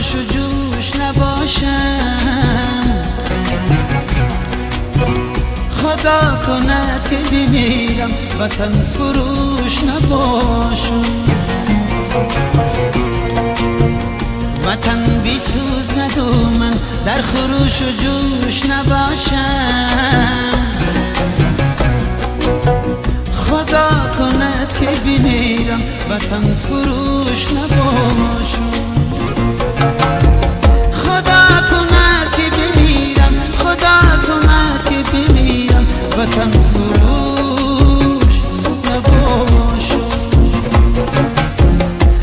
خروش و جوش نباشم، خدا کند که بمیرم وطن فروش نباشم. وطن بی سوز ندو من در خروش و جوش نباشم، خدا کند که بمیرم وطن فروش نباشم. خدا کند که بمیرم، خدا کند که بمیرم وطن فروش نباشم.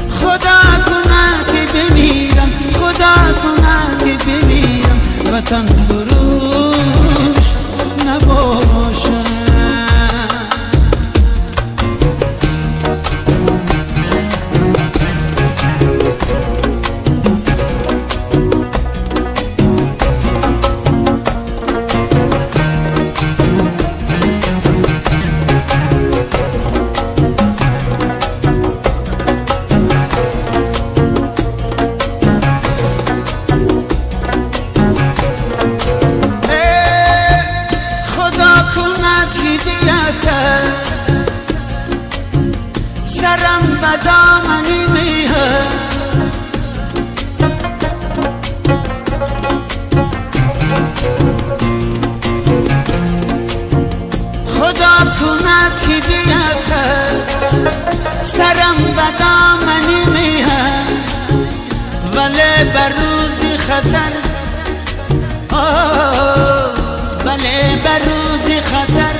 خدا کند که بمیرم، خدا کند که بمیرم وطن فروش نباشم. سرم و دامنی میه، خدا کند که بیفته. سرم و دامنی میه ولی بر روزی خطر، ولی بر روزی خطر